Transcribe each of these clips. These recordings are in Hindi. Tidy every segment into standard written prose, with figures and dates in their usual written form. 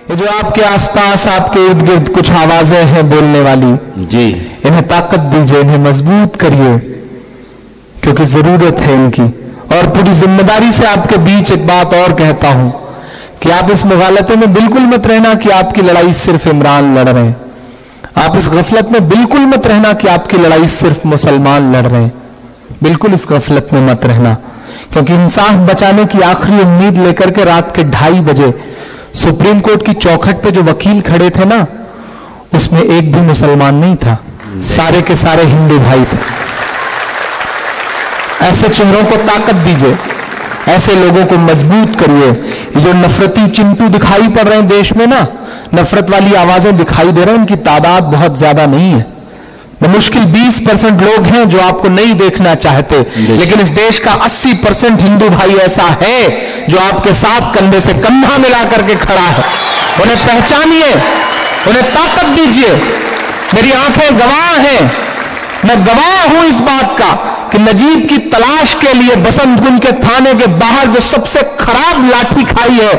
ये जो आपके आसपास आपके इर्द गिर्द कुछ आवाजें हैं बोलने वाली जी, इन्हें ताकत दीजिए, इन्हें मजबूत करिए, क्योंकि जरूरत है इनकी। और पूरी जिम्मेदारी से आपके बीच एक बात और कहता हूं कि आप इस मुगालते में बिल्कुल मत रहना कि आपकी लड़ाई सिर्फ इमरान लड़ रहे हैं। आप इस गफलत में बिल्कुल मत रहना कि आपकी लड़ाई सिर्फ मुसलमान लड़ रहे हैं। बिल्कुल इस गफलत में मत रहना, क्योंकि इंसाफ बचाने की आखिरी उम्मीद लेकर के रात के 2:30 बजे सुप्रीम कोर्ट की चौखट पे जो वकील खड़े थे ना, उसमें एक भी मुसलमान नहीं था, सारे के सारे हिंदू भाई थे। ऐसे चेहरों को ताकत दीजिए, ऐसे लोगों को मजबूत करिए। जो नफरती चिंटू दिखाई पड़ रहे हैं देश में ना, नफरत वाली आवाजें दिखाई दे रहे हैं, इनकी तादाद बहुत ज्यादा नहीं है। मुश्किल 20% लोग हैं जो आपको नहीं देखना चाहते, लेकिन इस देश का 80% हिंदू भाई ऐसा है जो आपके साथ कंधे से कंधा मिला करके खड़ा है। उन्हें पहचानिए, उन्हें ताकत दीजिए। मेरी आंखें गवाह हैं, मैं गवाह हूं इस बात का कि नजीब की तलाश के लिए बसंत कुंज के थाने के बाहर जो सबसे खराब लाठी खाई है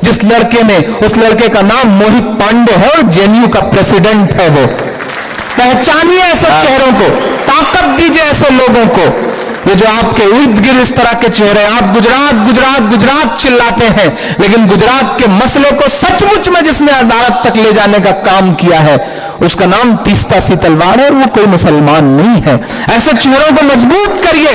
जिस लड़के ने, उस लड़के का नाम मोहित पांडे है और जेएनयू का प्रेसिडेंट है वो। पहचानिए ऐसे चेहरों को, ताकत दीजिए ऐसे लोगों को। ये जो आपके इर्द गिर्द इस तरह के चेहरे, आप गुजरात गुजरात गुजरात चिल्लाते हैं, लेकिन गुजरात के मसले को सचमुच में जिसने अदालत तक ले जाने का काम किया है उसका नाम तीस्ता सी तलवार है और वो कोई मुसलमान नहीं है। ऐसे चेहरों को मजबूत करिए।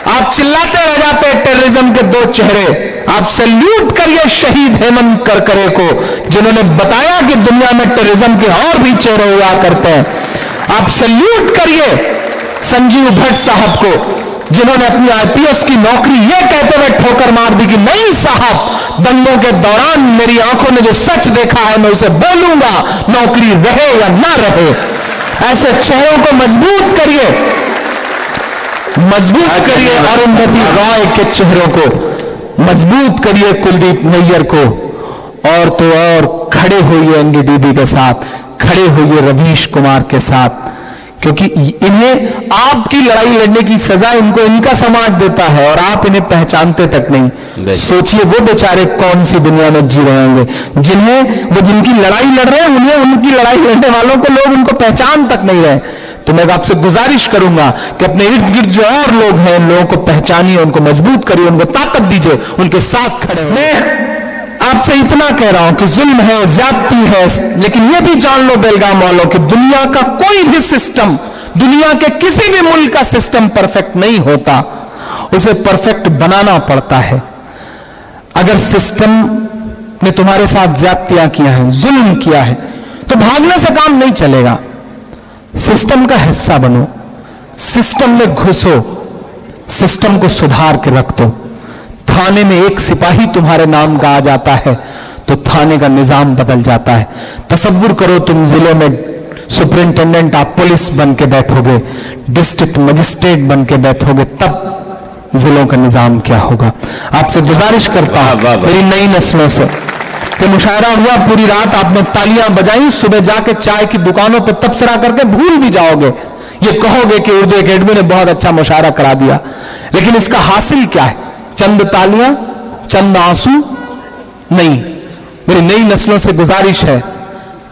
आप चिल्लाते रह जाते हैं टेररिज्म के 2 चेहरे। आप सैल्यूट करिए शहीद हेमंत करकरे को, जिन्होंने बताया कि दुनिया में टेररिज्म के और भी चेहरे हुआ करते हैं। आप सैल्यूट करिए संजीव भट्ट साहब को, जिन्होंने अपनी आईपीएस की नौकरी ये कहते हुए ठोकर मार दी कि नहीं साहब, दंगों के दौरान मेरी आंखों ने जो सच देखा है मैं उसे बोलूंगा, नौकरी रहे या ना रहे। ऐसे चेहरों को मजबूत करिए, मजबूत करिए। अरुंधति रॉय के चेहरों को मजबूत करिए, कुलदीप नैयर को। और तो और खड़े होइए एनडीटीवी के साथ, खड़े होइए रवीश कुमार के साथ, क्योंकि इन्हें आपकी लड़ाई लड़ने की सजा इनको इनका समाज देता है और आप इन्हें पहचानते तक नहीं। सोचिए वो बेचारे कौन सी दुनिया में जी रहे होंगे जिनकी लड़ाई लड़ रहे हैं, उन्हें उनकी लड़ाई लड़ने वालों को लोग उनको पहचान तक नहीं रहे। तो मैं आपसे गुजारिश करूंगा कि अपने इर्द गिर्द जो और लोग हैं इन लोगों को पहचानिए, उनको मजबूत करिए, उनको ताकत दीजिए, उनके साथ खड़े हो। मैं आपसे इतना कह रहा हूं कि जुल्म है, ज्यादती है, लेकिन यह भी जान लो बेलगाम वालों कि दुनिया का कोई भी सिस्टम, दुनिया के किसी भी मुल्क का सिस्टम परफेक्ट नहीं होता, उसे परफेक्ट बनाना पड़ता है। अगर सिस्टम ने तुम्हारे साथ ज्यादतियां किया है, जुल्म किया है, तो भागने से काम नहीं चलेगा। सिस्टम का हिस्सा बनो, सिस्टम में घुसो, सिस्टम को सुधार के रख दो। थाने में एक सिपाही तुम्हारे नाम का आ जाता है तो थाने का निजाम बदल जाता है। तसव्वुर करो तुम जिले में सुपरिंटेंडेंट, आप पुलिस बन के बैठोगे, डिस्ट्रिक्ट मजिस्ट्रेट बन के बैठोगे, तब जिलों का निजाम क्या होगा। आपसे गुजारिश करता हूं मेरी नई नस्लों से कि मुशायरा हुआ, पूरी रात आपने तालियां बजाई, सुबह जाके चाय की दुकानों पर तबसरा करके भूल भी जाओगे। ये कहोगे कि उर्दू एकेडमी ने बहुत अच्छा मुशायरा करा दिया, लेकिन इसका हासिल क्या है? चंद तालियां, चंद आंसू नहीं। मेरी नई नस्लों से गुजारिश है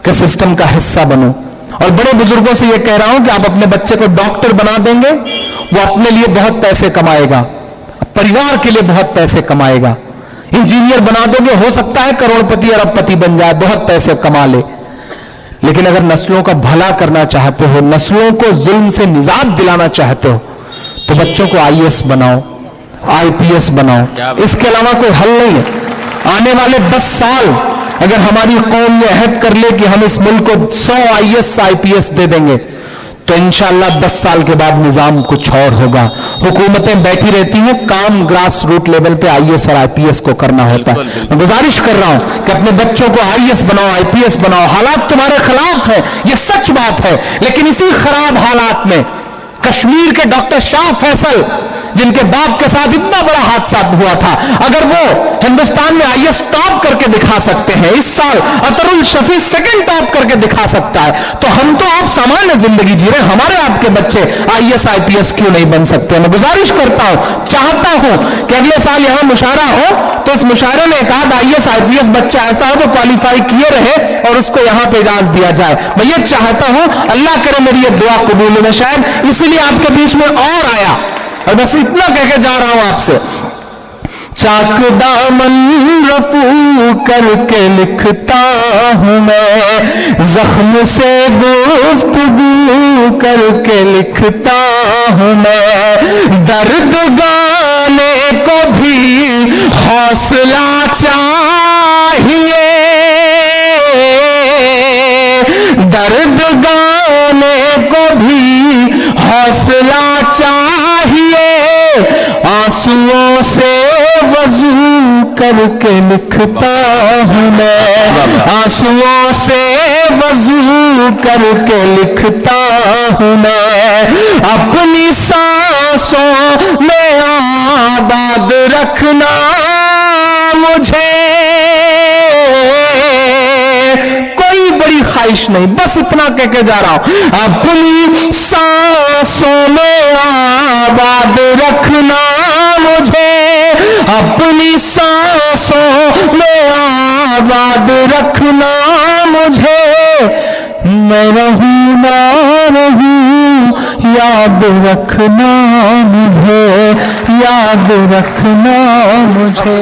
कि सिस्टम का हिस्सा बनो। और बड़े बुजुर्गों से यह कह रहा हूं कि आप अपने बच्चे को डॉक्टर बना देंगे, वो अपने लिए बहुत पैसे कमाएगा, परिवार के लिए बहुत पैसे कमाएगा। इंजीनियर बना दोगे, हो सकता है करोड़पति अरबपति बन जाए, बहुत पैसे कमा ले। लेकिन अगर नस्लों का भला करना चाहते हो, नस्लों को जुल्म से निजात दिलाना चाहते हो, तो बच्चों को आईएएस बनाओ, आईपीएस बनाओ। इसके अलावा कोई हल नहीं है। आने वाले 10 साल अगर हमारी कौम ये अहद कर ले कि हम इस मुल्क को 100 आईएएस आईपीएस दे देंगे, तो इंशाअल्लाह 10 साल के बाद निजाम कुछ और होगा। हुकूमतें बैठी रहती हैं, काम ग्रास रूट लेवल पे आईएएस और आईपीएस को करना होता है। मैं गुजारिश कर रहा हूं कि अपने बच्चों को आईएएस बनाओ, आईपीएस बनाओ। हालात तुम्हारे खिलाफ है, ये सच बात है, लेकिन इसी खराब हालात में कश्मीर के डॉक्टर शाह फैसल जिनके बाप के साथ इतना बड़ा हादसा हुआ था, अगर वो हिंदुस्तान में आईएएस टॉप करके दिखा सकते हैं, इस साल अतरुल शफी सेकंड टॉप करके दिखा सकता है, तो हम तो आप सामान्य जिंदगी जी रहे, हमारे आपके बच्चे आईएएस आईपीएस क्यों नहीं बन सकते? मैं गुजारिश करता हूं, चाहता हूं कि अगले साल यहां मुशायरा हो तो इस मुशायरे में एक आध आईएएस आईपीएस बच्चा ऐसा हो जो क्वालिफाई किए रहे और उसको यहां पे इजाज दिया जाए। मैं ये चाहता हूं, अल्लाह करे मेरी ये दुआ कबूल हो। मैं शायद इसीलिए आपके बीच में और आया, और बस इतना कह के जा रहा हूं आपसे, चाक दामन रफू करके लिखता हूं मैं, जख्म से गुफ्तगू करके लिखता हूं मैं, दर्द गाने को भी हौसला चाहिए, दर्द गाने को भी हौसला चाहिए, आंसुओं से वजू करके लिखता हूं मैं, आंसुओं से वजू करके लिखता हूं मैं, अपनी सांसों में आबाद रखना मुझे, कोई बड़ी ख्वाहिश नहीं, बस इतना कह के जा रहा हूं, अपनी सांसों में आबाद रखना मुझे, अपनी सांसों में आबाद रखना मुझे, मैं रहूं ना रहूं याद रखना मुझे, याद रखना मुझे।